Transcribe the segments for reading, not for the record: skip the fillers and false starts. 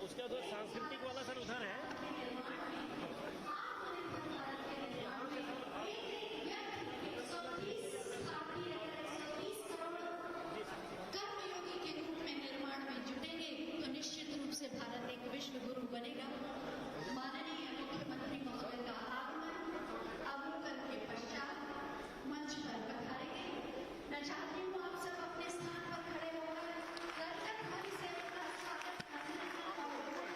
उसके बाद सांस्कृतिक वाला सर उधर है। कर्मयोगी के रूप में निर्माण में जुटेंगे तो निश्चित रूप से भारत एक विश्व गुरु बनेगा। माननीय मुख्यमंत्री महोदय का आगमन अवलोकन के पश्चात मंच पर पधारेंगे। मैं चाहती हूँ आप सब अपने स्थान पर खड़े होकर रंजक ध्वनि से उनका स्वागत अभिनंदन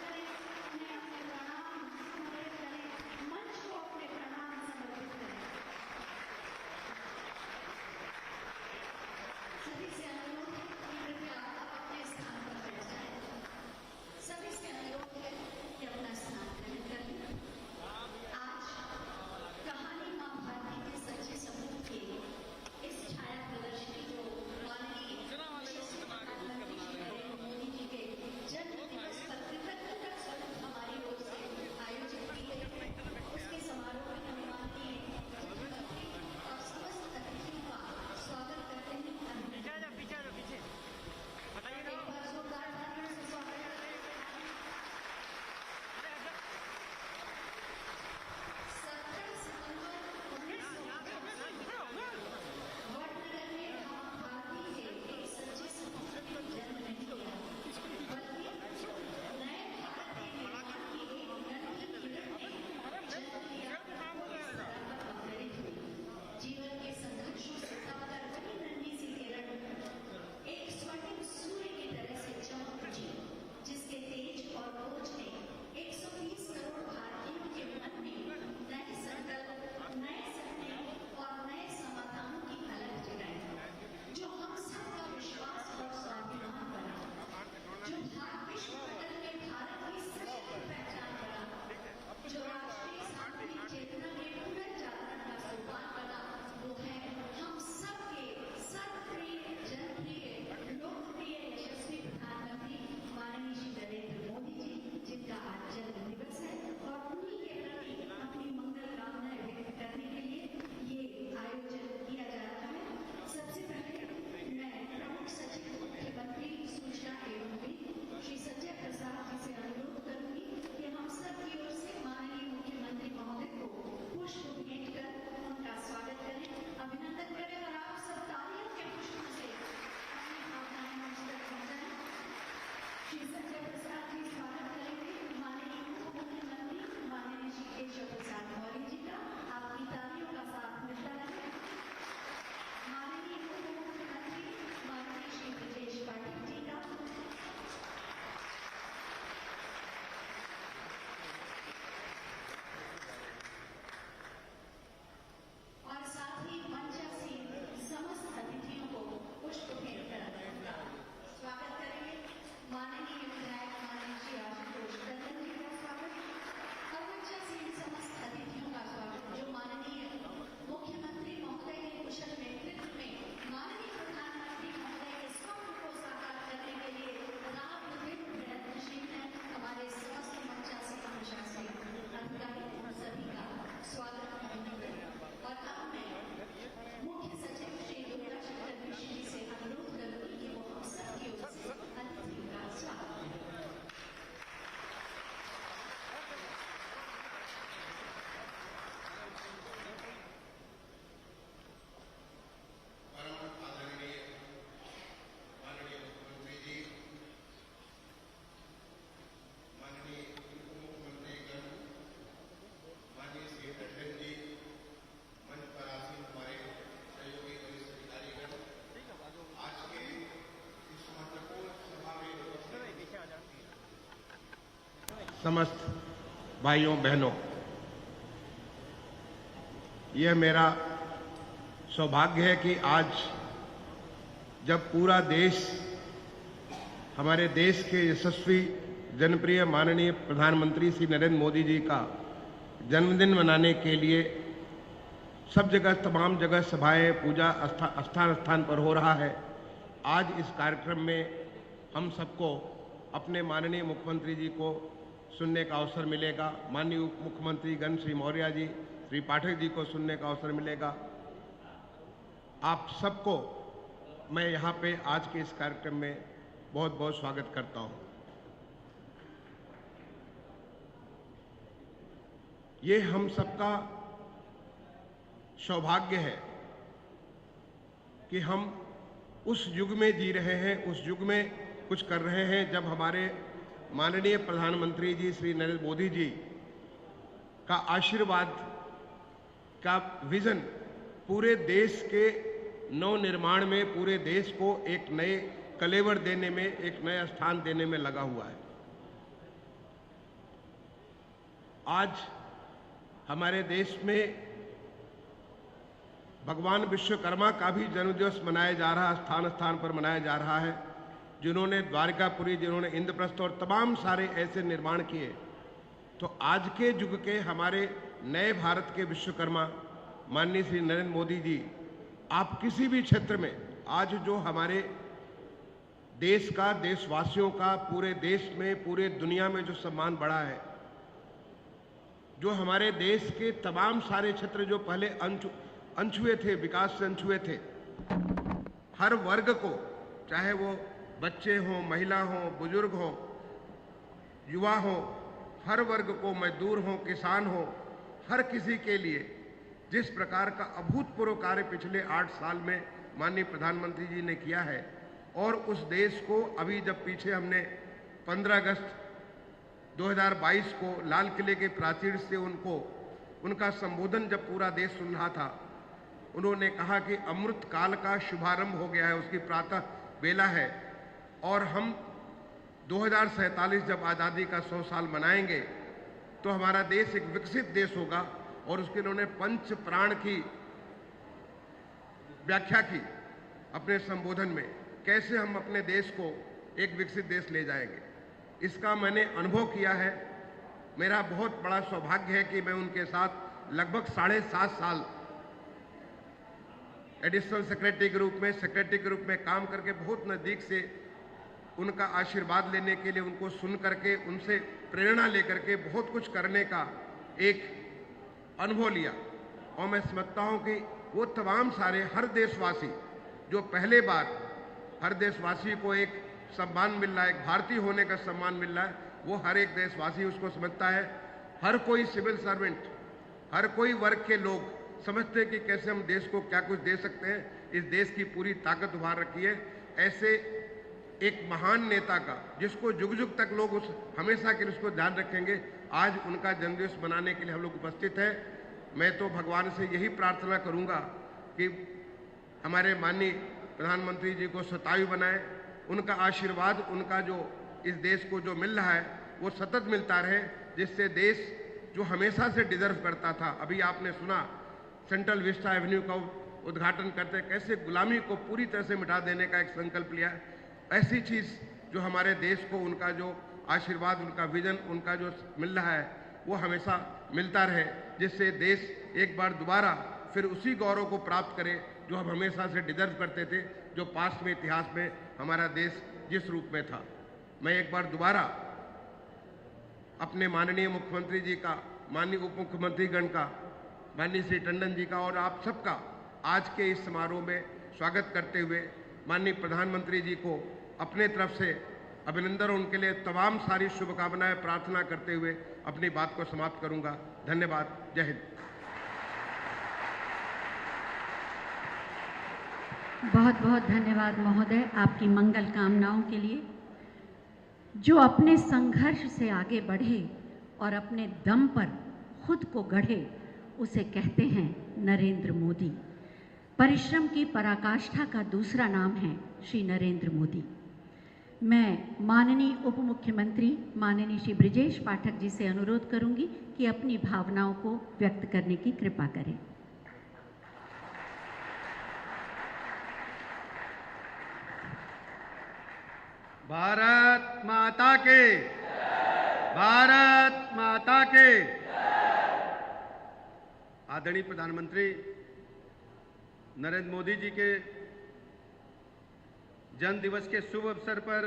करें, उन्हें अपने प्रणाम समर्पित करें, मंच को अपने प्रणाम समर्पित करें। सभी से अनुरोध है कि कृपया आप अपने स्थान पर बैठ जाएं। सभी से अनुरोध है कि अपना स्थान ग्रहण करें। आज कहानी मां भारती के सच्चे सबूत के इस छाया प्रदर्शनी जो माननीय प्रधानमंत्री श्री नरेंद्र मोदी जी के जन्म दिवस पर कृतज्ञता स्वरूप हमारी ओर से आयोजित की गई है, उसके समारोह में हम माननीय मुख्यमंत्री और समस्त अतिथियों का स्वागत करते हैं। पीछे हटाइए ना। एक बार जोरदार तालियों से स्वागत करें। जीवन के संघर्षों से तपकर वही नन्ही सी किरण एक स्वर्णिम सूर्य की तरह से चमक उठी, जिसके तेज और खोज ने 130 करोड़ भारतीयों के मन में नए संकल्प, नए सपने और नए समाधानों की अलग जगाई, जो हम सबका विश्वास और स्वाभिमान बना, जो विश्व पटल में भारत की सशक्त पहचान बना, जो राष्ट्रीय सामूहिक चेतना के पुनर्जागरण का सोपान बना, वो है हम सबके सर्वप्रिय, जनप्रिय, लोकप्रिय, यशस्वी प्रधानमंत्री माननीय श्री नरेंद्र मोदी जी, जिनका आज जन्म दिवस है, और उन्हीं के प्रति अपनी मंगल कामनाएं व्यक्त करने के लिए ये आयोजन किया जा रहा है। सबसे पहले मैं प्रमुख सचिव मुख्यमंत्री सूचना एवं वित्त श्री संजय प्रसाद जी से अनुरोध करूंगी कि हम सब की ओर से माननीय मुख्यमंत्री महोदय को पुष्प भेंट कर उनका स्वागत करें, अभिनंदन करें और आप सब तालियों के पुष्पों से अपनी भावनाएं मंच तक पहुंचाएं। श्री संजय प्रसाद जी स्वागत करेंगे माननीय उप मुख्यमंत्री माननीय श्री केशव प्रसाद मौर्य जी का। आपकी तालियों का साथ मिलता है। माननीय उप मुख्यमंत्री माननीय श्री ब्रजेश पाठक जी का। और साथ ही मंचासीन समस्त अतिथियों को पुष्प भेंट कर उनका स्वागत करेंगे। माननीय विधायक माननीय श्री आशुतोष टंडन जी का स्वागत और मंचासीन समस्त अतिथियों का स्वागत, जो माननीय मुख्यमंत्री महोदय के कुशल नेतृत्व में माननीय प्रधानमंत्री महोदय के स्वप्न को साकार करने के लिए रात दिन प्रयत्नशील है। हमारे समस्त मंचासीन प्रशासनिक अधिकारी सभी का स्वागत, अभिनंदन। और अब मैं मुख्य सचिव श्री दुर्गा शंकर मिश्र जी से अनुरोध करूंगी कि वो हम सबकी ओर से अतिथियों का स्वागत करें। परम आदरणीय माननीय मुख्यमंत्री जी, माननीय उप मुख्यमंत्री गण, माननीय श्री टंडन जी, मंच पर आसीन हमारे सहयोगी वरिष्ठ अधिकारीगण, आज के इस महत्वपूर्ण सभा में समस्त भाइयों बहनों, यह मेरा सौभाग्य है कि आज जब पूरा देश हमारे देश के यशस्वी जनप्रिय माननीय प्रधानमंत्री श्री नरेंद्र मोदी जी का जन्मदिन मनाने के लिए सब जगह, तमाम जगह सभाएं, पूजा स्थान स्थान पर हो रहा है। आज इस कार्यक्रम में हम सबको अपने माननीय मुख्यमंत्री जी को सुनने का अवसर मिलेगा। माननीय उप मुख्यमंत्री गण श्री मौर्य जी, श्री पाठक जी को सुनने का अवसर मिलेगा। आप सबको मैं यहाँ पे आज के इस कार्यक्रम में बहुत बहुत स्वागत करता हूँ। ये हम सबका सौभाग्य है कि हम उस युग में जी रहे हैं, उस युग में कुछ कर रहे हैं जब हमारे माननीय प्रधानमंत्री जी श्री नरेंद्र मोदी जी का आशीर्वाद का विजन पूरे देश के नवनिर्माण में, पूरे देश को एक नए कलेवर देने में, एक नया स्थान देने में लगा हुआ है। आज हमारे देश में भगवान विश्वकर्मा का भी जन्मदिवस मनाया जा रहा है, स्थान स्थान पर मनाया जा रहा है, जिन्होंने द्वारिकापुरी, जिन्होंने इंद्रप्रस्थ और तमाम सारे ऐसे निर्माण किए। तो आज के युग के हमारे नए भारत के विश्वकर्मा माननीय श्री नरेंद्र मोदी जी, आप किसी भी क्षेत्र में आज जो हमारे देश का, देशवासियों का, पूरे देश में, पूरे दुनिया में जो सम्मान बढ़ा है, जो हमारे देश के तमाम सारे क्षेत्र जो पहले अनछुए थे, विकास से अनछुए थे, हर वर्ग को, चाहे वो बच्चे हों, महिला हों, बुजुर्ग हों, युवा हों, हर वर्ग को, मजदूर हों, किसान हों, हर किसी के लिए जिस प्रकार का अभूतपूर्व कार्य पिछले 8 साल में माननीय प्रधानमंत्री जी ने किया है, और उस देश को अभी जब पीछे हमने 15 अगस्त 2022 को लाल किले के प्राचीर से उनका संबोधन जब पूरा देश सुन रहा था, उन्होंने कहा कि अमृत काल का शुभारंभ हो गया है, उसकी प्रातः बेला है, और हम 2047 जब आज़ादी का 100 साल मनाएंगे तो हमारा देश एक विकसित देश होगा। और उसके उन्होंने पंच प्राण की व्याख्या की अपने संबोधन में, कैसे हम अपने देश को एक विकसित देश ले जाएंगे। इसका मैंने अनुभव किया है। मेरा बहुत बड़ा सौभाग्य है कि मैं उनके साथ लगभग 7.5 साल एडिशनल सेक्रेटरी के रूप में, सेक्रेटरी के रूप में काम करके बहुत नज़दीक से उनका आशीर्वाद लेने के लिए, उनको सुन करके, उनसे प्रेरणा लेकर के बहुत कुछ करने का एक अनुभव लिया। और मैं समझता हूं कि वो तमाम सारे हर देशवासी जो पहले बार हर देशवासी को एक सम्मान मिल रहा है, एक भारतीय होने का सम्मान मिल रहा है, वो हर एक देशवासी उसको समझता है। हर कोई सिविल सर्वेंट, हर कोई वर्ग के लोग समझते हैं कि कैसे हम देश को क्या कुछ दे सकते हैं। इस देश की पूरी ताकत उभार रखी है ऐसे एक महान नेता का, जिसको जुग जुग तक लोग हमेशा के लिए उसको ध्यान रखेंगे। आज उनका जन्मदिवस मनाने के लिए हम लोग उपस्थित हैं। मैं तो भगवान से यही प्रार्थना करूंगा कि हमारे माननीय प्रधानमंत्री जी को शतायु बनाए, उनका आशीर्वाद, उनका जो इस देश को जो मिल रहा है वो सतत मिलता रहे, जिससे देश जो हमेशा से डिजर्व करता था। अभी आपने सुना सेंट्रल विस्टा एवेन्यू का उद्घाटन करते कैसे गुलामी को पूरी तरह से मिटा देने का एक संकल्प लिया। ऐसी चीज़ जो हमारे देश को, उनका जो आशीर्वाद, उनका विजन, उनका जो मिल रहा है वो हमेशा मिलता रहे, जिससे देश एक बार दोबारा फिर उसी गौरव को प्राप्त करे जो हम हमेशा से डिजर्व करते थे, जो पास्ट में, इतिहास में हमारा देश जिस रूप में था। मैं एक बार दोबारा अपने माननीय मुख्यमंत्री जी का, माननीय उप मुख्यमंत्रीगण का, माननीय श्री टंडन जी का और आप सबका आज के इस समारोह में स्वागत करते हुए माननीय प्रधानमंत्री जी को अपने तरफ से अभिनंदन और उनके लिए तमाम सारी शुभकामनाएं प्रार्थना करते हुए अपनी बात को समाप्त करूंगा। धन्यवाद। जय हिंद। बहुत बहुत धन्यवाद महोदय आपकी मंगल कामनाओं के लिए। जो अपने संघर्ष से आगे बढ़े और अपने दम पर खुद को गढ़े, उसे कहते हैं नरेंद्र मोदी। परिश्रम की पराकाष्ठा का दूसरा नाम है श्री नरेंद्र मोदी। मैं माननीय उप मुख्यमंत्री माननीय श्री ब्रिजेश पाठक जी से अनुरोध करूंगी कि अपनी भावनाओं को व्यक्त करने की कृपा करें। भारत माता के, भारत माता के। आदरणीय प्रधानमंत्री नरेंद्र मोदी जी के जन्म दिवस के शुभ अवसर पर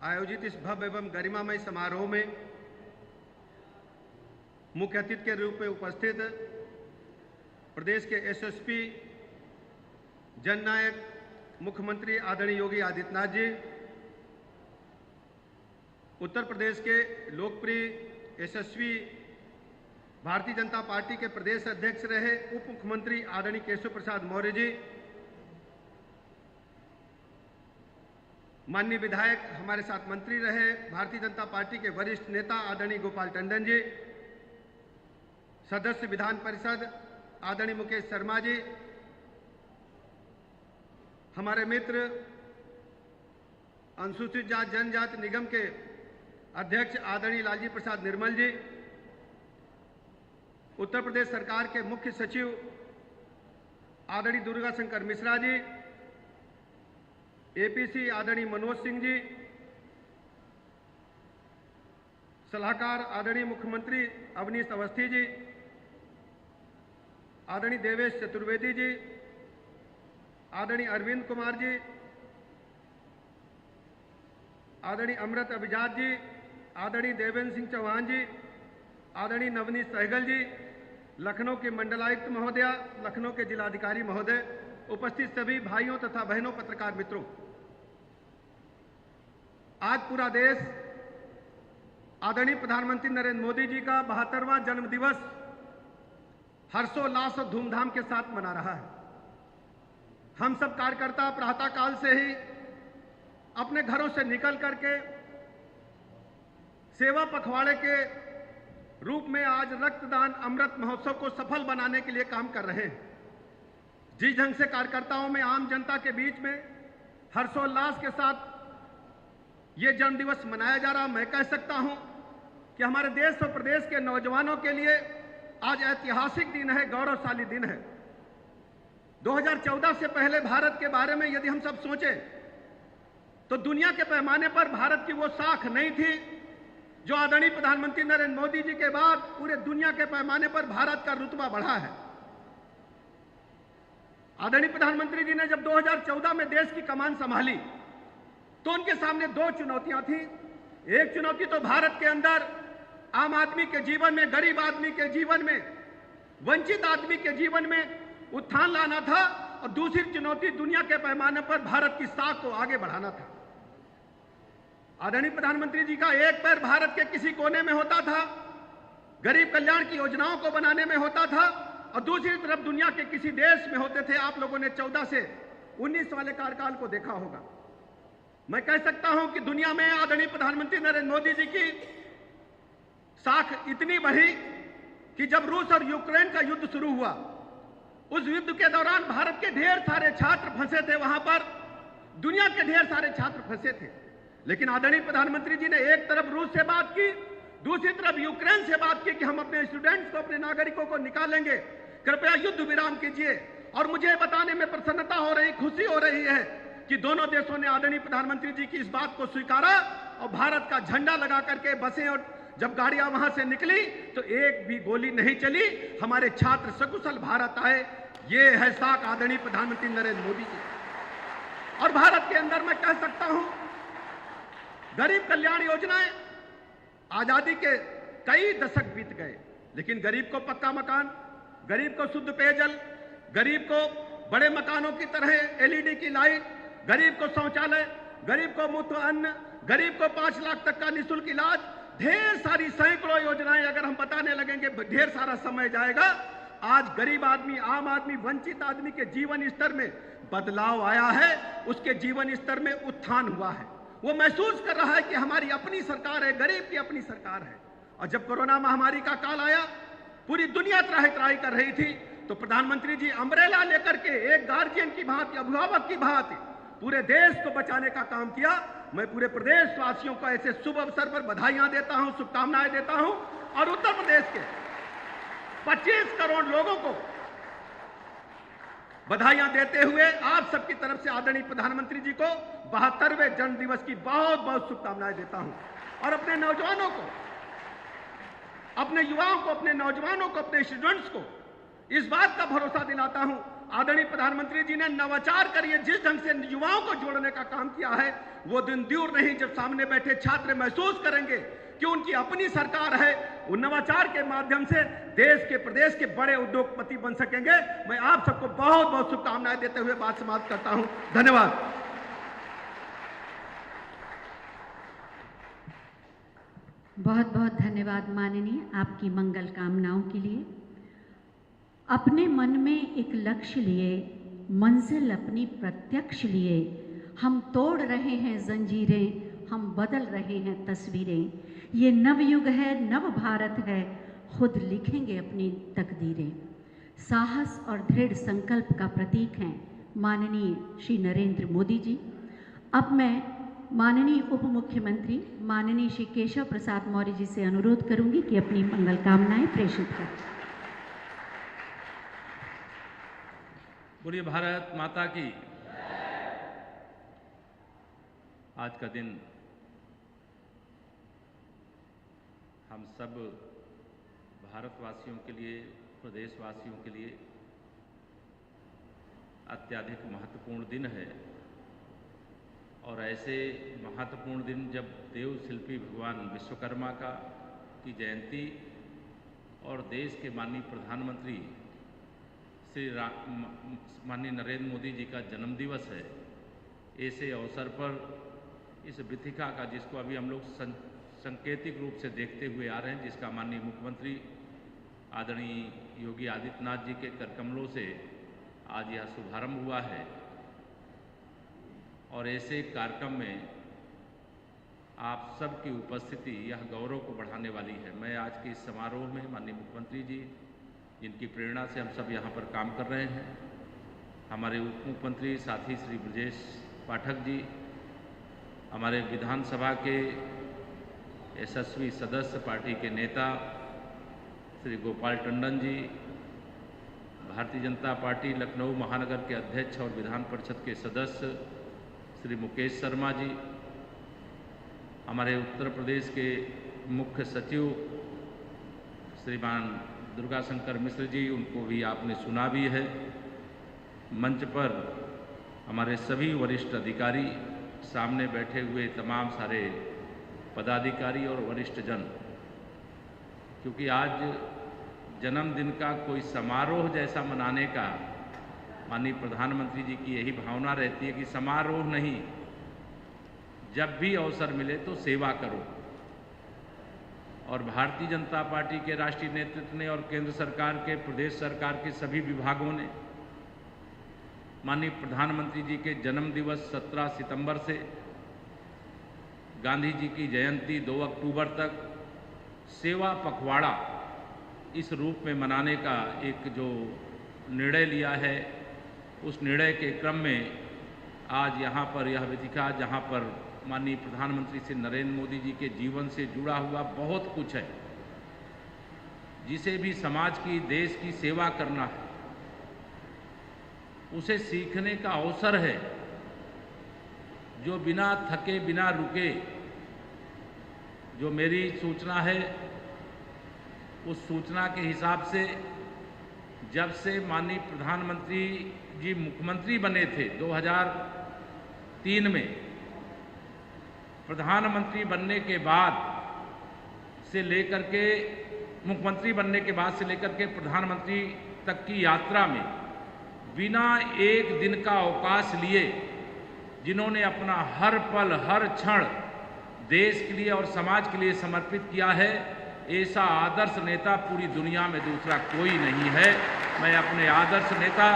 आयोजित इस भव्य एवं गरिमामय समारोह में मुख्य अतिथि के रूप में उपस्थित प्रदेश के एसएसपी जननायक मुख्यमंत्री आदरणीय योगी आदित्यनाथ जी, उत्तर प्रदेश के लोकप्रिय यशस्वी भारतीय जनता पार्टी के प्रदेश अध्यक्ष रहे उप मुख्यमंत्री आदरणीय केशव प्रसाद मौर्य जी, माननीय विधायक हमारे साथ मंत्री रहे भारतीय जनता पार्टी के वरिष्ठ नेता आदरणीय गोपाल टंडन जी, सदस्य विधान परिषद आदरणीय मुकेश शर्मा जी, हमारे मित्र अनुसूचित जाति जनजाति निगम के अध्यक्ष आदरणीय लालजी प्रसाद निर्मल जी, उत्तर प्रदेश सरकार के मुख्य सचिव आदरणीय दुर्गा शंकर मिश्रा जी, एपीसी आदरणीय मनोज सिंह जी, सलाहकार आदरणीय मुख्यमंत्री अवनीश अवस्थी जी, आदरणीय देवेश चतुर्वेदी जी, आदरणीय अरविंद कुमार जी, आदरणीय अमृत अभिजात जी, आदरणीय देवेंद्र सिंह चौहान जी, आदरणीय नवनीत सहगल जी, लखनऊ के मंडलायुक्त महोदय, लखनऊ के जिलाधिकारी महोदय, उपस्थित सभी भाइयों तथा बहनों पत्रकार मित्रों, आज पूरा देश आदरणीय प्रधानमंत्री नरेंद्र मोदी जी का 72वां जन्म दिवस हर्षोल्लास और धूमधाम के साथ मना रहा है। हम सब कार्यकर्ता प्रातःकाल से ही अपने घरों से निकल करके सेवा पखवाड़े के रूप में आज रक्तदान अमृत महोत्सव को सफल बनाने के लिए काम कर रहे हैं। जिस ढंग से कार्यकर्ताओं में आम जनता के बीच में हर्षोल्लास के साथ ये जन्म दिवस मनाया जा रहा, मैं कह सकता हूं कि हमारे देश और प्रदेश के नौजवानों के लिए आज ऐतिहासिक दिन है, गौरवशाली दिन है। 2014 से पहले भारत के बारे में यदि हम सब सोचें तो दुनिया के पैमाने पर भारत की वो साख नहीं थी जो आदरणीय प्रधानमंत्री नरेंद्र मोदी जी के बाद पूरे दुनिया के पैमाने पर भारत का रुतबा बढ़ा है। आदरणीय प्रधानमंत्री जी ने जब 2014 में देश की कमान संभाली तो उनके सामने दो चुनौतियां थी। एक चुनौती तो भारत के अंदर आम आदमी के जीवन में, गरीब आदमी के जीवन में, वंचित आदमी के जीवन में उत्थान लाना था, और दूसरी चुनौती दुनिया के पैमाने पर भारत की साख को आगे बढ़ाना था। आदरणीय प्रधानमंत्री जी का एक पैर भारत के किसी कोने में होता था, गरीब कल्याण की योजनाओं को बनाने में होता था, और दूसरी तरफ दुनिया के किसी देश में होते थे। आप लोगों ने 14 से 19 वाले कार्यकाल को देखा होगा। मैं कह सकता हूं कि दुनिया में आदरणीय प्रधानमंत्री नरेंद्र मोदी जी की साख इतनी बढ़ी कि जब रूस और यूक्रेन का युद्ध शुरू हुआ, उस युद्ध के दौरान भारत के ढेर सारे छात्र फंसे थे, वहां पर दुनिया के ढेर सारे छात्र फंसे थे। लेकिन आदरणीय प्रधानमंत्री जी ने एक तरफ रूस से बात की, दूसरी तरफ यूक्रेन से बात की कि हम अपने स्टूडेंट्स को, अपने नागरिकों को निकालेंगे, कृपया युद्ध विराम कीजिए। और मुझे बताने में प्रसन्नता हो रही, खुशी हो रही है कि दोनों देशों ने आदरणीय प्रधानमंत्री जी की इस बात को स्वीकारा और भारत का झंडा लगा करके बसें, और जब गाड़ियां वहां से निकली तो एक भी गोली नहीं चली, हमारे छात्र सकुशल भारत आए। ये है साख आदरणीय प्रधानमंत्री नरेंद्र मोदी जी। और भारत के अंदर मैं कह सकता हूं गरीब कल्याण योजनाएं, आजादी के कई दशक बीत गए, लेकिन गरीब को पक्का मकान, गरीब को शुद्ध पेयजल, गरीब को बड़े मकानों की तरह एलईडी की लाइट, गरीब को शौचालय, गरीब को मुफ्त अन्न, गरीब को 5 लाख तक का निःशुल्क इलाज, ढेर सारी सैकड़ों योजनाएं अगर हम बताने लगेंगे ढेर सारा समय जाएगा। आज गरीब आदमी, आम आदमी, वंचित आदमी के जीवन स्तर में बदलाव आया है, उसके जीवन स्तर में उत्थान हुआ है। वो महसूस कर रहा है कि हमारी अपनी सरकार है, गरीब की अपनी सरकार है। और जब कोरोना महामारी का काल आया, पूरी दुनिया त्राही त्राही कर रही थी, तो प्रधानमंत्री जी अम्ब्रेला लेकर के एक गार्जियन की भांति, अभिभावक की भांति पूरे देश को बचाने का काम किया। मैं पूरे प्रदेश वासियों को ऐसे शुभ अवसर पर बधाइयां देता हूं, शुभकामनाएं देता हूं, और उत्तर प्रदेश के 25 करोड़ लोगों को बधाइयां देते हुए आप सबकी तरफ से आदरणीय प्रधानमंत्री जी को 72वें जन्म दिवस की बहुत बहुत शुभकामनाएं देता हूं। और अपने नौजवानों को, अपने युवाओं को, अपने नौजवानों को, अपने स्टूडेंट्स को इस बात का भरोसा दिलाता हूं, आदरणीय प्रधानमंत्री जी ने नवाचार करिए, जिस ढंग से युवाओं को जोड़ने का काम किया है, वो दिन दूर नहीं जब सामने बैठे छात्र महसूस करेंगे कि उनकी अपनी सरकार है। उन नवाचार के माध्यम से देश के, प्रदेश के बड़े उद्योगपति बन सकेंगे। मैं आप सबको बहुत बहुत शुभकामनाएं देते हुए बात समाप्त करता हूं। धन्यवाद। बहुत बहुत धन्यवाद माननीय, आपकी मंगल कामनाओं के लिए। अपने मन में एक लक्ष्य लिए, मंजिल अपनी प्रत्यक्ष लिए, हम तोड़ रहे हैं जंजीरें, हम बदल रहे हैं तस्वीरें। ये नवयुग है, नव भारत है, खुद लिखेंगे अपनी तकदीरें। साहस और दृढ़ संकल्प का प्रतीक हैं माननीय श्री नरेंद्र मोदी जी। अब मैं माननीय उप मुख्यमंत्री माननीय श्री केशव प्रसाद मौर्य जी से अनुरोध करूंगी कि अपनी मंगल कामनाएं प्रेषित करें। बोलिए भारत माता की। आज का दिन हम सब भारतवासियों के लिए, प्रदेशवासियों के लिए अत्यधिक महत्वपूर्ण दिन है। और ऐसे महत्वपूर्ण दिन जब देव शिल्पी भगवान विश्वकर्मा की जयंती और देश के माननीय प्रधानमंत्री श्री माननीय नरेंद्र मोदी जी का जन्मदिवस है, ऐसे अवसर पर इस विथिका का, जिसको अभी हम लोग सांकेतिक रूप से देखते हुए आ रहे हैं, जिसका माननीय मुख्यमंत्री आदरणीय योगी आदित्यनाथ जी के करकमलों से आज यह शुभारंभ हुआ है। और ऐसे कार्यक्रम में आप सबकी उपस्थिति यह गौरव को बढ़ाने वाली है। मैं आज के इस समारोह में माननीय मुख्यमंत्री जी, जिनकी प्रेरणा से हम सब यहाँ पर काम कर रहे हैं, हमारे उप मुख्यमंत्री साथी श्री ब्रजेश पाठक जी, हमारे विधानसभा के यशस्वी सदस्य, पार्टी के नेता श्री गोपाल टंडन जी, भारतीय जनता पार्टी लखनऊ महानगर के अध्यक्ष और विधान परिषद के सदस्य श्री मुकेश शर्मा जी, हमारे उत्तर प्रदेश के मुख्य सचिव श्रीमान दुर्गा शंकर मिश्र जी, उनको भी आपने सुना भी है। मंच पर हमारे सभी वरिष्ठ अधिकारी, सामने बैठे हुए तमाम सारे पदाधिकारी और वरिष्ठ जन, क्योंकि आज जन्मदिन का कोई समारोह जैसा मनाने का माननीय प्रधानमंत्री जी की यही भावना रहती है कि समारोह नहीं, जब भी अवसर मिले तो सेवा करो। और भारतीय जनता पार्टी के राष्ट्रीय नेतृत्व ने और केंद्र सरकार के, प्रदेश सरकार के सभी विभागों ने माननीय प्रधानमंत्री जी के जन्म दिवस 17 सितंबर से गांधी जी की जयंती 2 अक्टूबर तक सेवा पखवाड़ा इस रूप में मनाने का एक जो निर्णय लिया है, उस निर्णय के क्रम में आज यहाँ पर यह वेदिका, जहाँ पर माननीय प्रधानमंत्री श्री नरेंद्र मोदी जी के जीवन से जुड़ा हुआ बहुत कुछ है, जिसे भी समाज की, देश की सेवा करना है, उसे सीखने का अवसर है। जो बिना थके, बिना रुके, जो मेरी सूचना है उस सूचना के हिसाब से जब से माननीय प्रधानमंत्री जी मुख्यमंत्री बने थे 2003 में, प्रधानमंत्री बनने के बाद से लेकर के, मुख्यमंत्री बनने के बाद से लेकर के प्रधानमंत्री तक की यात्रा में बिना एक दिन का अवकाश लिए, जिन्होंने अपना हर पल, हर क्षण देश के लिए और समाज के लिए समर्पित किया है, ऐसा आदर्श नेता पूरी दुनिया में दूसरा कोई नहीं है। मैं अपने आदर्श नेता,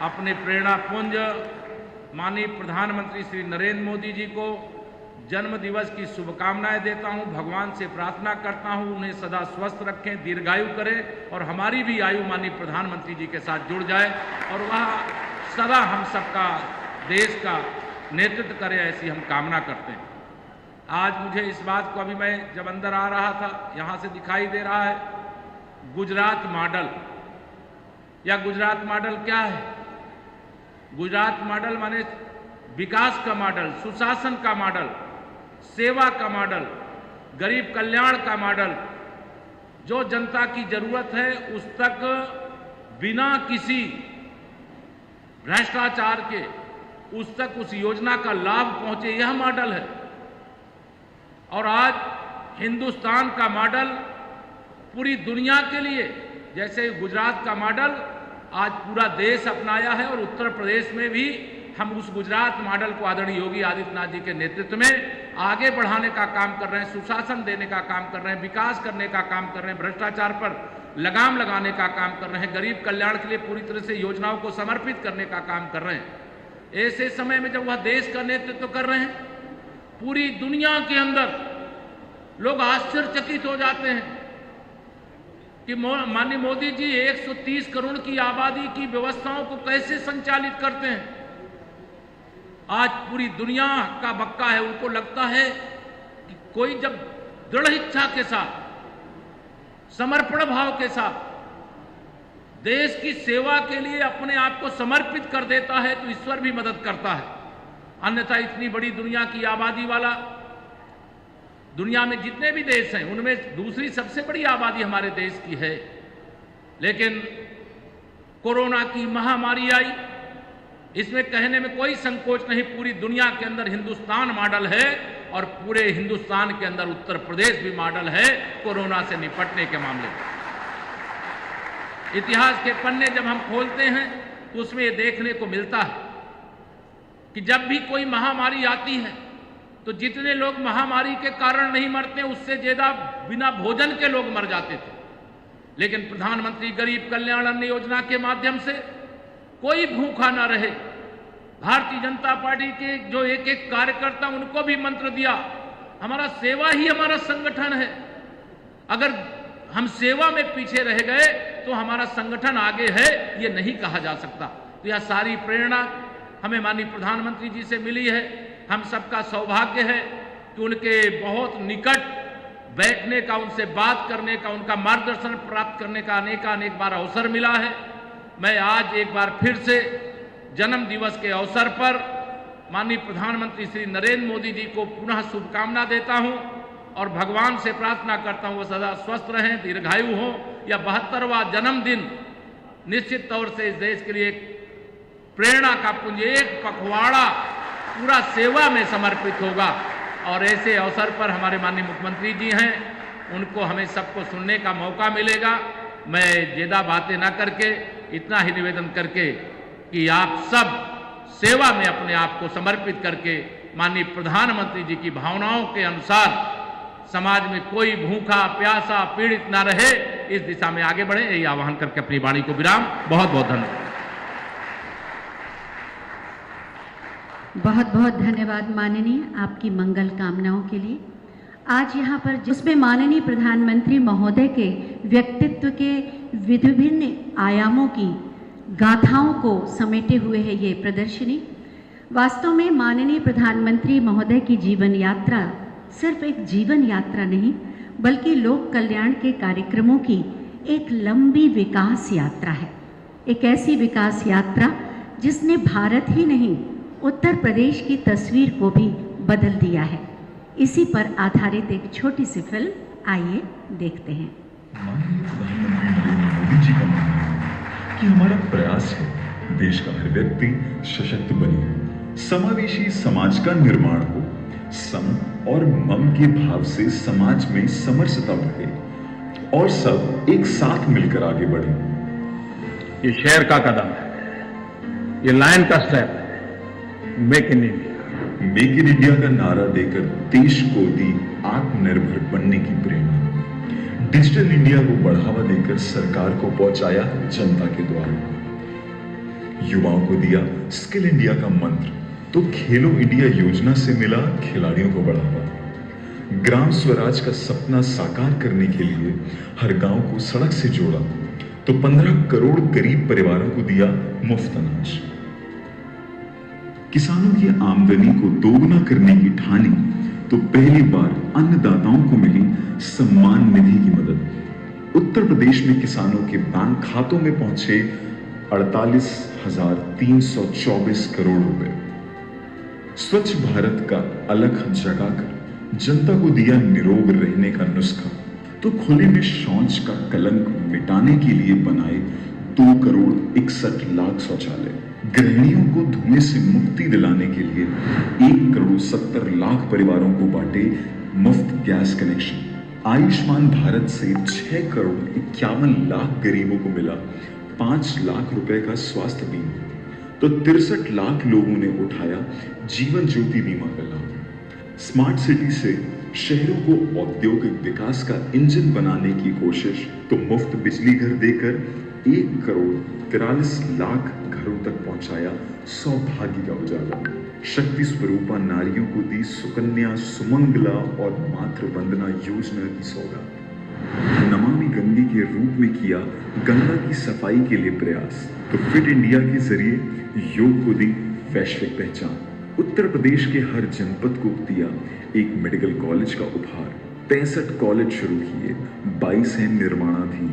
अपने प्रेरणा पुंज माननीय प्रधानमंत्री श्री नरेंद्र मोदी जी को जन्म दिवस की शुभकामनाएं देता हूं। भगवान से प्रार्थना करता हूं उन्हें सदा स्वस्थ रखें, दीर्घायु करें और हमारी भी आयु माननीय प्रधानमंत्री जी के साथ जुड़ जाए और वह सदा हम सबका, देश का नेतृत्व करे, ऐसी हम कामना करते हैं। आज मुझे इस बात को, अभी मैं जब अंदर आ रहा था, यहाँ से दिखाई दे रहा है गुजरात मॉडल। या गुजरात मॉडल क्या है? गुजरात मॉडल माने विकास का मॉडल, सुशासन का मॉडल, सेवा का मॉडल, गरीब कल्याण का मॉडल। जो जनता की जरूरत है उस तक बिना किसी भ्रष्टाचार के उस तक उस योजना का लाभ पहुंचे, यह मॉडल है। और आज हिंदुस्तान का मॉडल पूरी दुनिया के लिए, जैसे गुजरात का मॉडल आज पूरा देश अपनाया है और उत्तर प्रदेश में भी हम उस गुजरात मॉडल को आदरणीय योगी आदित्यनाथ जी के नेतृत्व में आगे बढ़ाने का काम कर रहे हैं, सुशासन देने का काम कर रहे हैं, विकास करने का काम कर रहे हैं, भ्रष्टाचार पर लगाम लगाने का काम कर रहे हैं, गरीब कल्याण के लिए पूरी तरह से योजनाओं को समर्पित करने का काम कर रहे हैं। ऐसे समय में जब वह देश का नेतृत्व कर रहे हैं, पूरी दुनिया के अंदर लोग आश्चर्यचकित हो जाते हैं कि माननीय मोदी जी 130 करोड़ की आबादी की व्यवस्थाओं को कैसे संचालित करते हैं। आज पूरी दुनिया का बक्का है, उनको लगता है कि कोई जब दृढ़ इच्छा के साथ, समर्पण भाव के साथ देश की सेवा के लिए अपने आप को समर्पित कर देता है तो ईश्वर भी मदद करता है। अन्यथा इतनी बड़ी दुनिया की आबादी वाला, दुनिया में जितने भी देश हैं उनमें दूसरी सबसे बड़ी आबादी हमारे देश की है, लेकिन कोरोना की महामारी आई, इसमें कहने में कोई संकोच नहीं, पूरी दुनिया के अंदर हिंदुस्तान मॉडल है और पूरे हिंदुस्तान के अंदर उत्तर प्रदेश भी मॉडल है कोरोना से निपटने के मामले में। इतिहास के पन्ने जब हम खोलते हैं तो उसमें ये देखने को मिलता है कि जब भी कोई महामारी आती है तो जितने लोग महामारी के कारण नहीं मरते, उससे ज्यादा बिना भोजन के लोग मर जाते थे। लेकिन प्रधानमंत्री गरीब कल्याण अन्न योजना के माध्यम से कोई भूखा ना रहे। भारतीय जनता पार्टी के जो एक एक कार्यकर्ता, उनको भी मंत्र दिया, हमारा सेवा ही हमारा संगठन है, अगर हम सेवा में पीछे रह गए तो हमारा संगठन आगे है, ये नहीं कहा जा सकता। तो यह सारी प्रेरणा हमें माननीय प्रधानमंत्री जी से मिली है। हम सबका सौभाग्य है कि उनके बहुत निकट बैठने का, उनसे बात करने का, उनका मार्गदर्शन प्राप्त करने का अनेक बार अवसर मिला है। मैं आज एक बार फिर से जन्म दिवस के अवसर पर माननीय प्रधानमंत्री श्री नरेंद्र मोदी जी को पुनः शुभकामना देता हूं और भगवान से प्रार्थना करता हूं वो सदा स्वस्थ रहें, दीर्घायु हों। यह 72वां जन्मदिन निश्चित तौर से इस देश के लिए एक प्रेरणा का पुंज, एक पखवाड़ा पूरा सेवा में समर्पित होगा। और ऐसे अवसर पर हमारे माननीय मुख्यमंत्री जी हैं, उनको हमें सबको सुनने का मौका मिलेगा। मैं ज्यादा बातें ना करके इतना ही निवेदन करके कि आप सब सेवा में अपने आप को समर्पित करके माननीय प्रधानमंत्री जी की भावनाओं के अनुसार समाज में कोई भूखा प्यासा पीड़ित ना रहे, इस दिशा में आगे बढ़े, यही आह्वान करके अपनी वाणी को विराम। बहुत बहुत धन्यवाद। बहुत बहुत धन्यवाद माननीय, आपकी मंगल कामनाओं के लिए। आज यहाँ पर जिसमें माननीय प्रधानमंत्री महोदय के व्यक्तित्व के विभिन्न आयामों की गाथाओं को समेटे हुए है ये प्रदर्शनी। वास्तव में माननीय प्रधानमंत्री महोदय की जीवन यात्रा सिर्फ एक जीवन यात्रा नहीं, बल्कि लोक कल्याण के कार्यक्रमों की एक लंबी विकास यात्रा है। एक ऐसी विकास यात्रा जिसने भारत ही नहीं, उत्तर प्रदेश की तस्वीर को भी बदल दिया है। इसी पर आधारित एक छोटी सी फिल्म, आइए देखते हैं। माननीय प्रधानमंत्री नरेंद्र मोदी जी का मानना है कि हमारा प्रयास है देश का हर व्यक्ति सशक्त बने, समावेशी समाज का निर्माण हो, सम और मम के भाव से समाज में समरसता बढ़े और सब एक साथ मिलकर आगे बढ़े। ये शेर का कदम है, ये लायन का स्टेप है, make in India. Make in India का नारा देकर देश को दी आत्मनिर्भर बनने की प्रेरणा। डिजिटल इंडिया को बढ़ावा देकर सरकार को पहुंचाया जनता के द्वार। युवाओं को दिया स्किल इंडिया का मंत्र, तो खेलो इंडिया योजना से मिला खिलाड़ियों को बढ़ावा। ग्राम स्वराज का सपना साकार करने के लिए हर गांव को सड़क से जोड़ा, तो 15 करोड़ गरीब परिवारों को दिया मुफ्त अनाज। किसानों की आमदनी को दोगुना करने की ठानी, तो पहली बार अन्नदाताओं को मिली सम्मान निधि की मदद। उत्तर प्रदेश में किसानों के बैंक खातों में पहुंचे 48,324 करोड़ रुपए। स्वच्छ भारत का अलख जगाकर जनता को दिया निरोग रहने का नुस्खा, तो खुले में शौच का कलंक मिटाने के लिए बनाए 2,61,00,000 शौचालय। गृहिणियों को धुएं से मुक्ति दिलाने के लिए 1,70,00,000 परिवारों को बांटे मुफ्त गैस कनेक्शन। आयुष्मान भारत से 6,51,00,000 गरीबों को मिला 5 लाख रुपए का स्वास्थ्य बीमा, तो 63 लाख लोगों ने उठाया जीवन ज्योति बीमा का लाभ। स्मार्ट सिटी से शहरों को औद्योगिक विकास का इंजन बनाने की कोशिश तो मुफ्त बिजली घर देकर 1,43,00,000 घरों तक पहुंचाया सौभाग्य का उजाला। शक्ति स्वरूपा नारियों को दी सुकन्या सुमंगला और मातृ वंदना योजना की सौगात। नमामि गंगे के रूप में किया गंगा की सफाई के लिए प्रयास तो फिट इंडिया के जरिए योग को दी वैश्विक पहचान। उत्तर प्रदेश के हर जनपद को दिया एक मेडिकल कॉलेज का उपहार। 65 कॉलेज शुरू किए, 22 हैं निर्माणाधीन।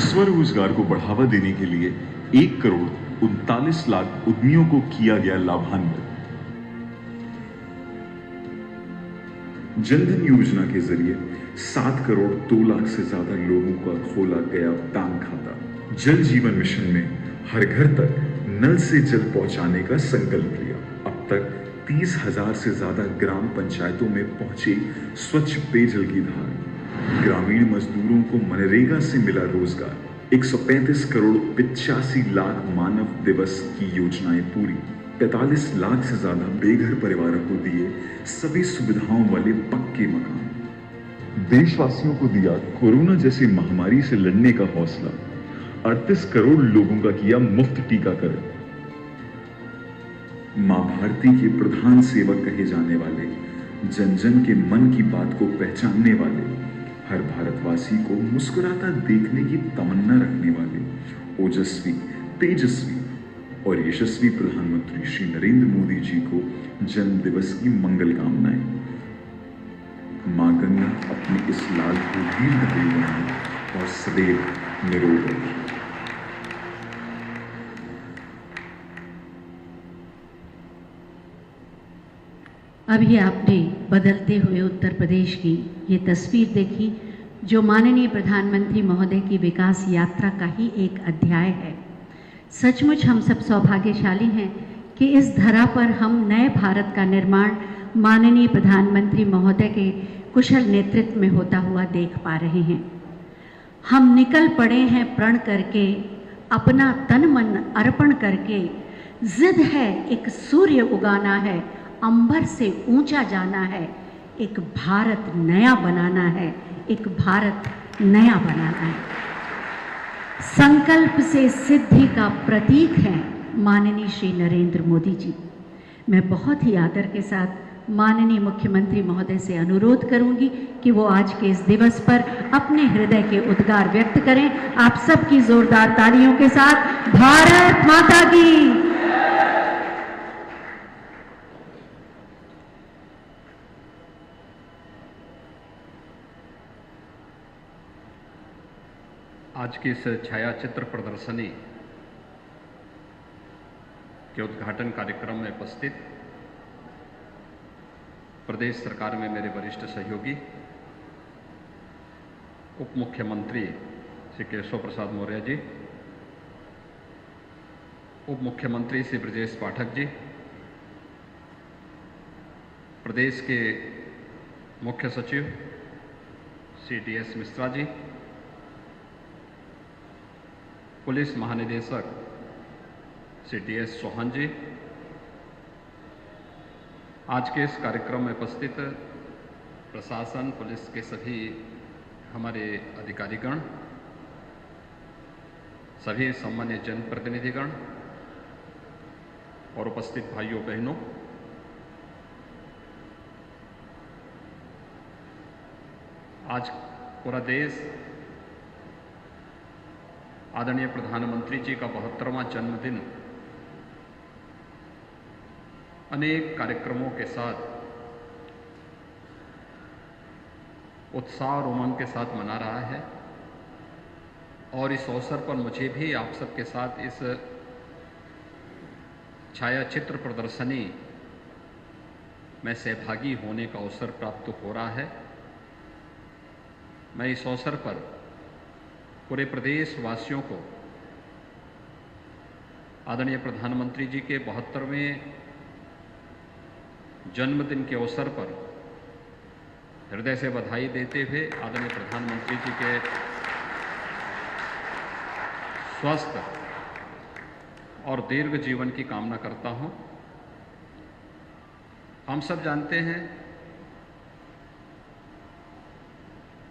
स्वरोजगार को बढ़ावा देने के लिए 1,39,00,000 उद्यमियों को किया गया लाभान्वित। जनधन योजना के जरिए 7,02,00,000 से ज्यादा लोगों का खोला गया बैंक खाता। जल जीवन मिशन में हर घर तक नल से जल पहुंचाने का संकल्प लिया। अब तक 30,000 से ज्यादा ग्राम पंचायतों में पहुंची स्वच्छ पेयजल की धार। ग्रामीण मजदूरों को मनरेगा से मिला रोजगार। 135 करोड़ 85 लाख मानव दिवस की योजनाएं पूरी। 45 लाख से ज्यादा बेघर परिवारों को दिए सभी सुविधाओं वाले पक्के मकान। देशवासियों को दिया कोरोना जैसी महामारी से लड़ने का हौसला। 38 करोड़ लोगों का किया मुफ्त टीकाकरण। मां भारती के प्रधान सेवक कहे जाने वाले, जन जन के मन की बात को पहचानने वाले, हर भारतवासी को मुस्कुराता देखने की तमन्ना रखने वाले ओजस्वी, तेजस्वी और यशस्वी प्रधानमंत्री श्री नरेंद्र मोदी जी को जन्म दिवस की मंगल कामनाएं। मां गंगा अपने इस लाल को दीर्घायु बनाए और सदैव निरोग रखे। अभी आपने बदलते हुए उत्तर प्रदेश की ये तस्वीर देखी, जो माननीय प्रधानमंत्री महोदय की विकास यात्रा का ही एक अध्याय है। सचमुच हम सब सौभाग्यशाली हैं कि इस धरा पर हम नए भारत का निर्माण माननीय प्रधानमंत्री महोदय के कुशल नेतृत्व में होता हुआ देख पा रहे हैं। हम निकल पड़े हैं प्रण करके, अपना तन मन अर्पण करके। जिद है एक सूर्य उगाना है, अंबर से ऊंचा जाना है, एक भारत नया बनाना है, एक भारत नया बनाना है। संकल्प से सिद्धि का प्रतीक हैं माननीय श्री नरेंद्र मोदी जी। मैं बहुत ही आदर के साथ माननीय मुख्यमंत्री महोदय से अनुरोध करूंगी कि वो आज के इस दिवस पर अपने हृदय के उद्गार व्यक्त करें। आप सबकी जोरदार तालियों के साथ भारत माता की। आज की इस छायाचित्र प्रदर्शनी के उद्घाटन कार्यक्रम में उपस्थित प्रदेश सरकार में मेरे वरिष्ठ सहयोगी उप मुख्यमंत्री श्री केशव प्रसाद मौर्य जी, उप मुख्यमंत्री श्री ब्रजेश पाठक जी, प्रदेश के मुख्य सचिव श्री DS मिश्रा जी, पुलिस महानिदेशक श्री DS चौहान जी, आज के इस कार्यक्रम में उपस्थित प्रशासन, पुलिस के सभी हमारे अधिकारीगण, सभी सम्मानित जनप्रतिनिधिगण और उपस्थित भाइयों बहनों, आज पूरा देश आदरणीय प्रधानमंत्री जी का 72वां जन्मदिन अनेक कार्यक्रमों के साथ उत्साह और उमंग के साथ मना रहा है। और इस अवसर पर मुझे भी आप सबके साथ इस छायाचित्र प्रदर्शनी में सहभागी होने का अवसर प्राप्त हो रहा है। मैं इस अवसर पर पूरे प्रदेश वासियों को आदरणीय प्रधानमंत्री जी के 72वें जन्मदिन के अवसर पर हृदय से बधाई देते हुए आदरणीय प्रधानमंत्री जी के स्वस्थ और दीर्घ जीवन की कामना करता हूं। हम सब जानते हैं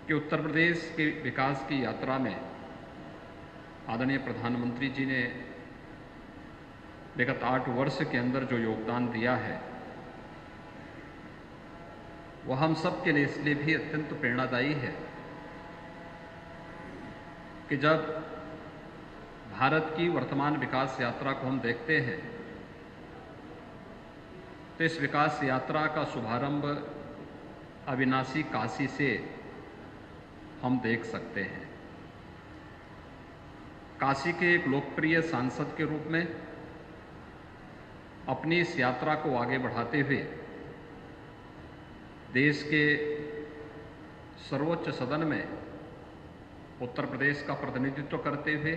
कि उत्तर प्रदेश के विकास की यात्रा में आदरणीय प्रधानमंत्री जी ने विगत 8 वर्ष के अंदर जो योगदान दिया है वह हम सब के लिए इसलिए भी अत्यंत प्रेरणादायी है कि जब भारत की वर्तमान विकास यात्रा को हम देखते हैं तो इस विकास यात्रा का शुभारंभ अविनाशी काशी से हम देख सकते हैं। काशी के एक लोकप्रिय सांसद के रूप में अपनी इस यात्रा को आगे बढ़ाते हुए देश के सर्वोच्च सदन में उत्तर प्रदेश का प्रतिनिधित्व करते हुए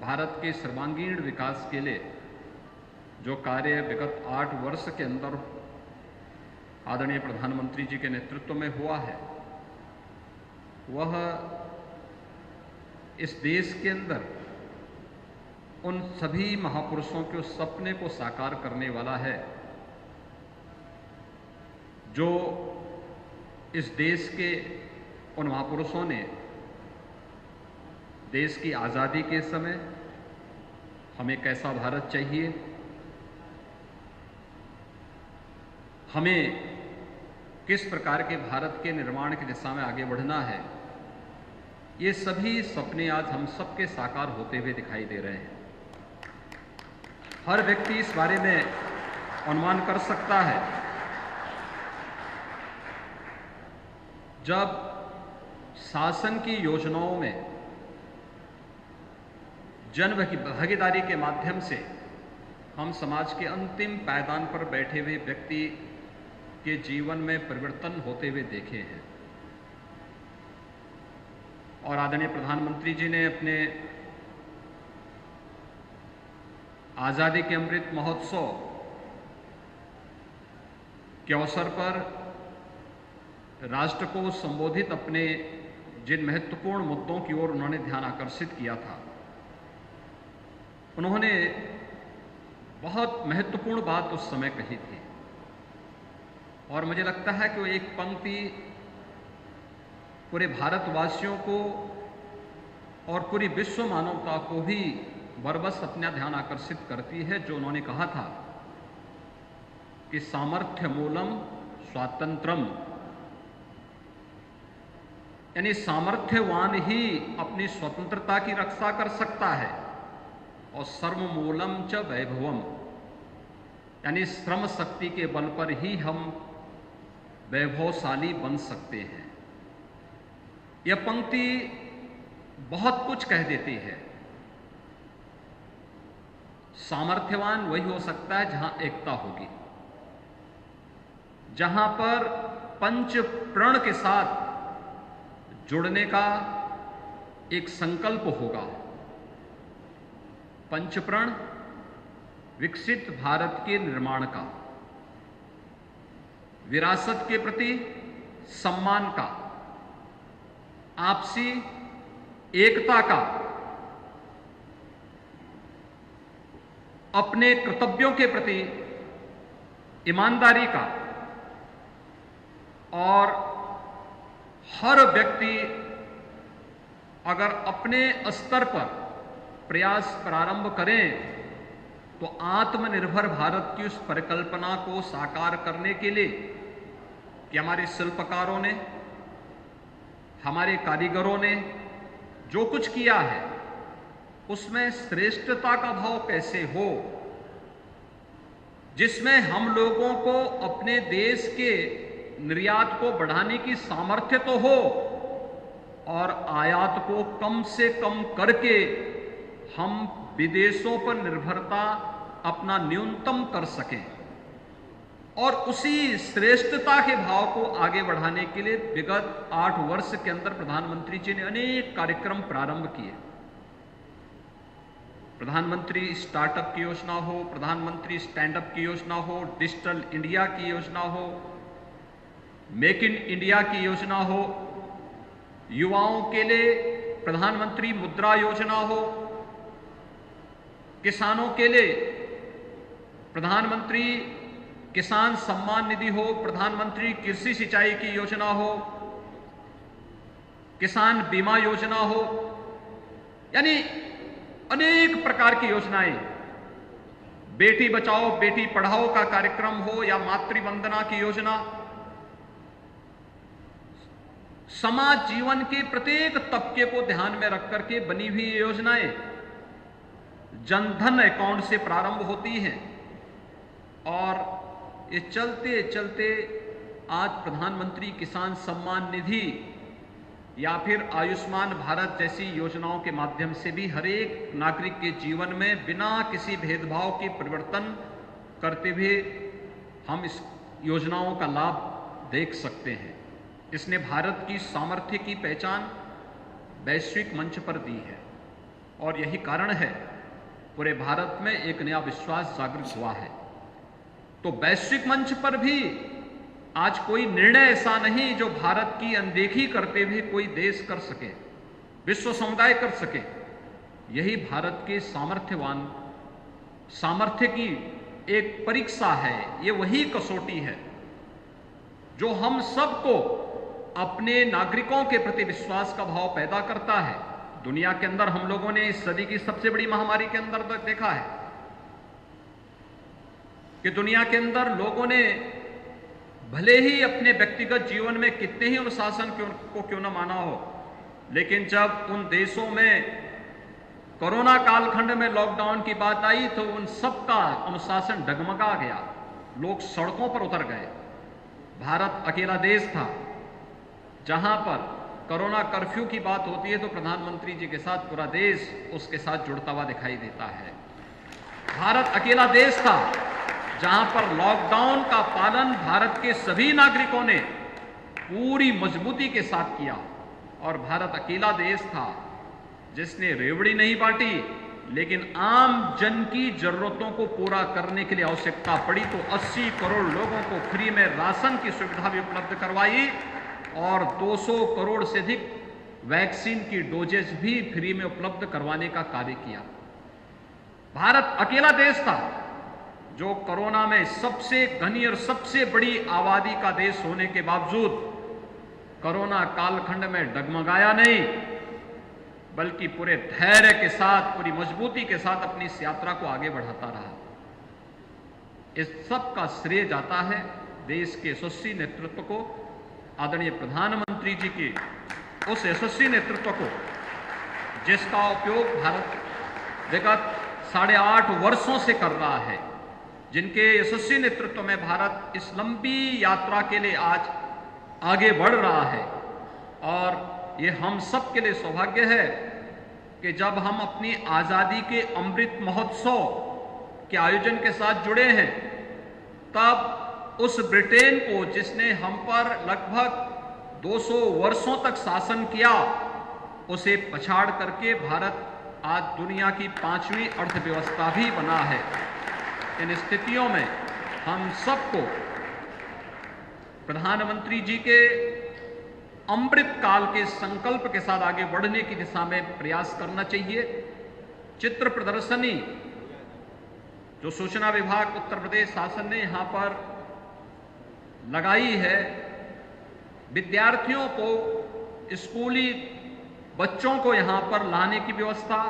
भारत के सर्वांगीण विकास के लिए जो कार्य विगत 8 वर्ष के अंदर आदरणीय प्रधानमंत्री जी के नेतृत्व में हुआ है वह इस देश के अंदर उन सभी महापुरुषों के उस सपने को साकार करने वाला है जो इस देश के उन महापुरुषों ने देश की आज़ादी के समय हमें कैसा भारत चाहिए, हमें किस प्रकार के भारत के निर्माण की दिशा में आगे बढ़ना है, ये सभी सपने आज हम सबके साकार होते हुए दिखाई दे रहे हैं। हर व्यक्ति इस बारे में अनुमान कर सकता है जब शासन की योजनाओं में जन भागीदारी के माध्यम से हम समाज के अंतिम पायदान पर बैठे हुए व्यक्ति के जीवन में परिवर्तन होते हुए देखे हैं। और आदरणीय प्रधानमंत्री जी ने अपने आज़ादी के अमृत महोत्सव के अवसर पर राष्ट्र को संबोधित अपने जिन महत्वपूर्ण मुद्दों की ओर उन्होंने ध्यान आकर्षित किया था, उन्होंने बहुत महत्वपूर्ण बात उस समय कही थी और मुझे लगता है कि वो एक पंक्ति पूरे भारतवासियों को और पूरी विश्व मानवता को भी बरबस अपना ध्यान आकर्षित करती है, जो उन्होंने कहा था कि सामर्थ्य मूलम स्वातंत्रम, यानी सामर्थ्यवान ही अपनी स्वतंत्रता की रक्षा कर सकता है और श्रम मूलम च वैभवम, यानी श्रम शक्ति के बल पर ही हम वैभवशाली बन सकते हैं। यह पंक्ति बहुत कुछ कह देती है। सामर्थ्यवान वही हो सकता है जहां एकता होगी, जहां पर पंच प्रण के साथ जुड़ने का एक संकल्प होगा। पंचप्रण विकसित भारत के निर्माण का, विरासत के प्रति सम्मान का, आपसी एकता का, अपने कर्तव्यों के प्रति ईमानदारी का, और हर व्यक्ति अगर अपने स्तर पर प्रयास प्रारंभ करें तो आत्मनिर्भर भारत की उस परिकल्पना को साकार करने के लिए कि हमारे शिल्पकारों ने, हमारे कारीगरों ने जो कुछ किया है उसमें श्रेष्ठता का भाव कैसे हो, जिसमें हम लोगों को अपने देश के निर्यात को बढ़ाने की सामर्थ्य तो हो और आयात को कम से कम करके हम विदेशों पर निर्भरता अपना न्यूनतम कर सकें। और उसी श्रेष्ठता के भाव को आगे बढ़ाने के लिए विगत 8 वर्ष के अंदर प्रधानमंत्री जी ने अनेक कार्यक्रम प्रारंभ किए। प्रधानमंत्री स्टार्टअप की योजना हो, प्रधानमंत्री स्टैंड अप की योजना हो, डिजिटल इंडिया की योजना हो, मेक इन इंडिया की योजना हो, युवाओं के लिए प्रधानमंत्री मुद्रा योजना हो, किसानों के लिए प्रधानमंत्री किसान सम्मान निधि हो, प्रधानमंत्री कृषि सिंचाई की योजना हो, किसान बीमा योजना हो, यानी अनेक प्रकार की योजनाएं, बेटी बचाओ बेटी पढ़ाओ का कार्यक्रम हो या मातृ वंदना की योजना, समाज जीवन के प्रत्येक तबके को ध्यान में रख करके बनी हुई योजनाएं जनधन अकाउंट से प्रारंभ होती हैं और ये चलते चलते आज प्रधानमंत्री किसान सम्मान निधि या फिर आयुष्मान भारत जैसी योजनाओं के माध्यम से भी हर एक नागरिक के जीवन में बिना किसी भेदभाव के परिवर्तन करते हुए हम इस योजनाओं का लाभ देख सकते हैं। इसने भारत की सामर्थ्य की पहचान वैश्विक मंच पर दी है और यही कारण है पूरे भारत में एक नया विश्वास जागृत हुआ है। तो वैश्विक मंच पर भी आज कोई निर्णय ऐसा नहीं जो भारत की अनदेखी करते हुए कोई देश कर सके, विश्व समुदाय कर सके। यही भारत के सामर्थ्य की एक परीक्षा है, ये वही कसौटी है जो हम सबको अपने नागरिकों के प्रति विश्वास का भाव पैदा करता है। दुनिया के अंदर हम लोगों ने इस सदी की सबसे बड़ी महामारी के अंदर तक देखा है कि दुनिया के अंदर लोगों ने भले ही अपने व्यक्तिगत जीवन में कितने ही अनुशासन को क्यों न माना हो, लेकिन जब उन देशों में कोरोना कालखंड में लॉकडाउन की बात आई तो उन सबका अनुशासन डगमगा गया, लोग सड़कों पर उतर गए। भारत अकेला देश था जहां पर कोरोना कर्फ्यू की बात होती है तो प्रधानमंत्री जी के साथ पूरा देश उसके साथ जुड़ता हुआ दिखाई देता है। भारत अकेला देश था जहां पर लॉकडाउन का पालन भारत के सभी नागरिकों ने पूरी मजबूती के साथ किया और भारत अकेला देश था जिसने रेवड़ी नहीं बांटी, लेकिन आम जन की जरूरतों को पूरा करने के लिए आवश्यकता पड़ी तो 80 करोड़ लोगों को फ्री में राशन की सुविधा भी उपलब्ध करवाई और 200 करोड़ से अधिक वैक्सीन की डोजेज भी फ्री में उपलब्ध करवाने का कार्य किया। भारत अकेला देश था जो कोरोना में सबसे घनी और सबसे बड़ी आबादी का देश होने के बावजूद कोरोना कालखंड में डगमगाया नहीं, बल्कि पूरे धैर्य के साथ, पूरी मजबूती के साथ अपनी इस यात्रा को आगे बढ़ाता रहा। इस सब का श्रेय जाता है देश के यशस्वी नेतृत्व को, आदरणीय प्रधानमंत्री जी के उस यशस्वी नेतृत्व को जिसका उपयोग भारत विगत 8.5 वर्षों से कर रहा है, जिनके यशस्वी नेतृत्व में भारत इस लंबी यात्रा के लिए आज आगे बढ़ रहा है। और ये हम सब के लिए सौभाग्य है कि जब हम अपनी आजादी के अमृत महोत्सव के आयोजन के साथ जुड़े हैं, तब उस ब्रिटेन को जिसने हम पर लगभग 200 वर्षों तक शासन किया, उसे पछाड़ करके भारत आज दुनिया की 5वीं अर्थव्यवस्था भी बना है। इन स्थितियों में हम सबको प्रधानमंत्री जी के अमृत काल के संकल्प के साथ आगे बढ़ने की दिशा में प्रयास करना चाहिए। चित्र प्रदर्शनी जो सूचना विभाग उत्तर प्रदेश शासन ने यहां पर लगाई है, विद्यार्थियों को, स्कूली बच्चों को यहां पर लाने की व्यवस्था,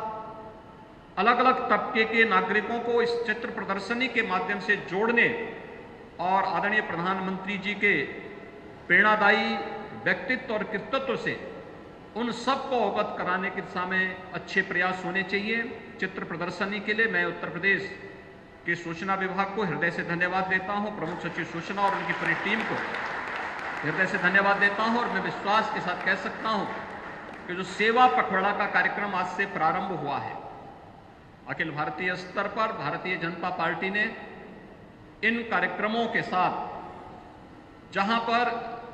अलग अलग तबके के नागरिकों को इस चित्र प्रदर्शनी के माध्यम से जोड़ने और आदरणीय प्रधानमंत्री जी के प्रेरणादायी व्यक्तित्व और कृतित्व से उन सबको अवगत कराने की दिशा में अच्छे प्रयास होने चाहिए। चित्र प्रदर्शनी के लिए मैं उत्तर प्रदेश के सूचना विभाग को हृदय से धन्यवाद देता हूं, प्रमुख सचिव सूचना और उनकी पूरी टीम को हृदय से धन्यवाद देता हूं। और मैं विश्वास के साथ कह सकता हूं कि जो सेवा पखवाड़ा का कार्यक्रम आज से प्रारंभ हुआ है, अखिल भारतीय स्तर पर भारतीय जनता पार्टी ने इन कार्यक्रमों के साथ, जहां पर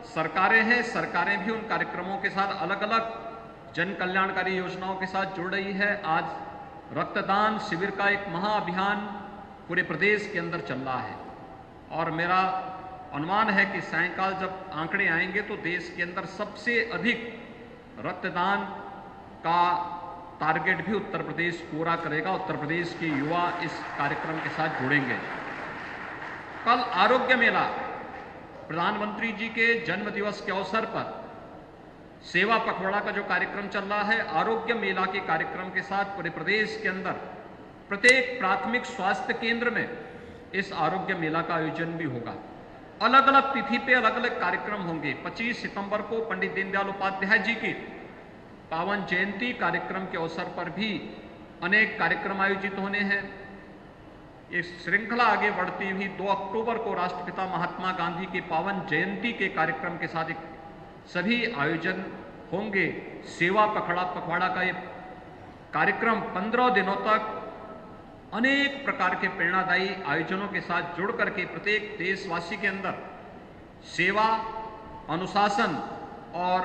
सरकारें हैं, सरकारें भी उन कार्यक्रमों के साथ अलग अलग जन कल्याणकारी योजनाओं के साथ जुड़ रही है। आज रक्तदान शिविर का एक महाअभियान पूरे प्रदेश के अंदर चल रहा है और मेरा अनुमान है कि सायंकाल जब आंकड़े आएंगे तो देश के अंदर सबसे अधिक रक्तदान का टारगेट भी उत्तर प्रदेश पूरा करेगा। उत्तर प्रदेश के युवा इस कार्यक्रम के साथ जुड़ेंगे। कल आरोग्य मेला प्रधानमंत्री जी के जन्म दिवस के अवसर पर सेवा पखवाड़ा का जो कार्यक्रम चल रहा है, आरोग्य मेला के कार्यक्रम के साथ पूरे प्रदेश के अंदर प्रत्येक प्राथमिक स्वास्थ्य केंद्र में इस आरोग्य मेला का आयोजन भी होगा। अलग अलग तिथि पे अलग अलग कार्यक्रम होंगे। 25 सितंबर को पंडित दीनदयाल उपाध्याय जी की पावन जयंती कार्यक्रम के अवसर पर भी अनेक कार्यक्रम आयोजित होने हैं। ये श्रृंखला आगे बढ़ती हुई 2 अक्टूबर को राष्ट्रपिता महात्मा गांधी की पावन जयंती के कार्यक्रम के साथ सभी आयोजन होंगे। सेवा पखवाड़ा का ये कार्यक्रम 15 दिनों तक अनेक प्रकार के प्रेरणादायी आयोजनों के साथ जुड़ करके प्रत्येक देशवासी के अंदर सेवा, अनुशासन और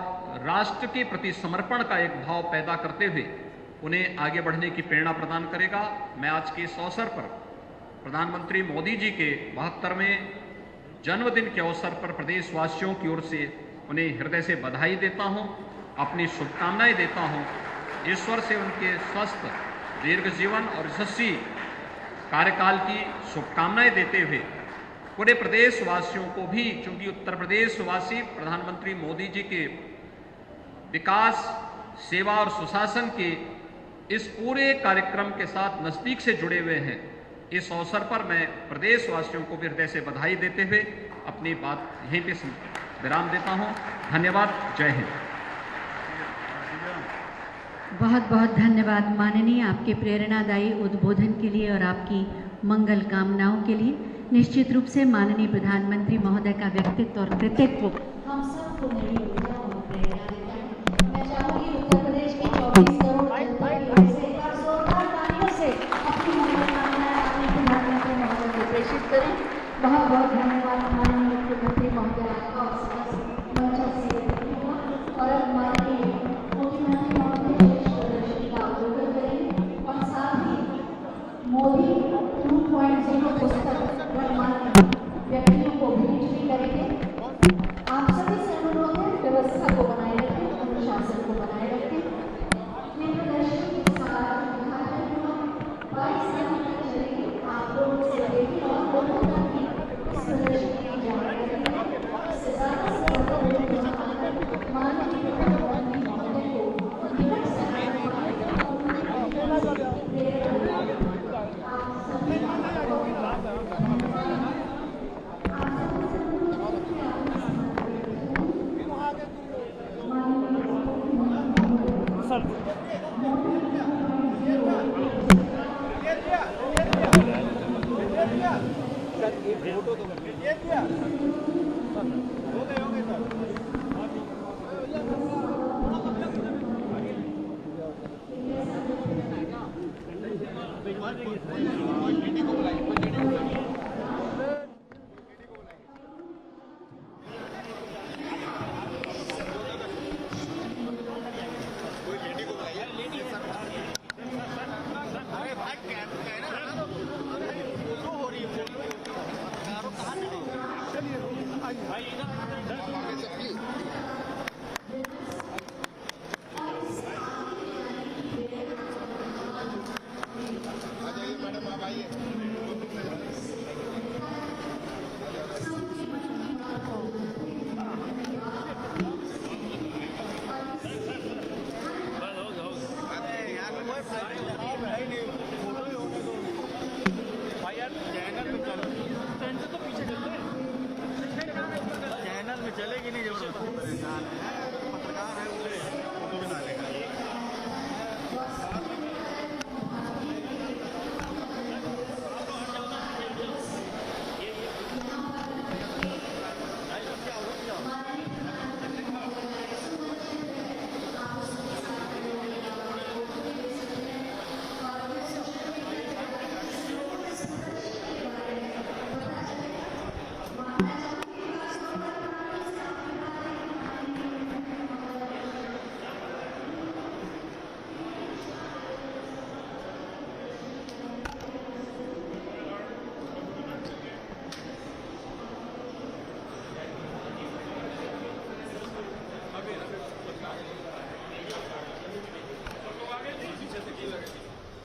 राष्ट्र के प्रति समर्पण का एक भाव पैदा करते हुए उन्हें आगे बढ़ने की प्रेरणा प्रदान करेगा। मैं आज के इस अवसर पर प्रधानमंत्री मोदी जी के 72वें जन्मदिन के अवसर पर प्रदेशवासियों की ओर से उन्हें हृदय से बधाई देता हूं, अपनी शुभकामनाएं देता हूं। ईश्वर से उनके स्वस्थ, दीर्घ जीवन और यशस्वी कार्यकाल की शुभकामनाएं देते हुए पूरे प्रदेशवासियों को भी, चूंकि उत्तर प्रदेशवासी प्रधानमंत्री मोदी जी के विकास, सेवा और सुशासन के इस पूरे कार्यक्रम के साथ नजदीक से जुड़े हुए हैं, इस अवसर पर मैं प्रदेशवासियों को भी हृदय से बधाई देते हुए अपनी बात यहीं पे विराम देता हूं। धन्यवाद। जय हिंद। बहुत बहुत धन्यवाद माननीय, आपके प्रेरणादायी उद्बोधन के लिए और आपकी मंगल कामनाओं के लिए। निश्चित रूप से माननीय प्रधानमंत्री महोदय का व्यक्तित्व और कृतित्व हम सबको नहीं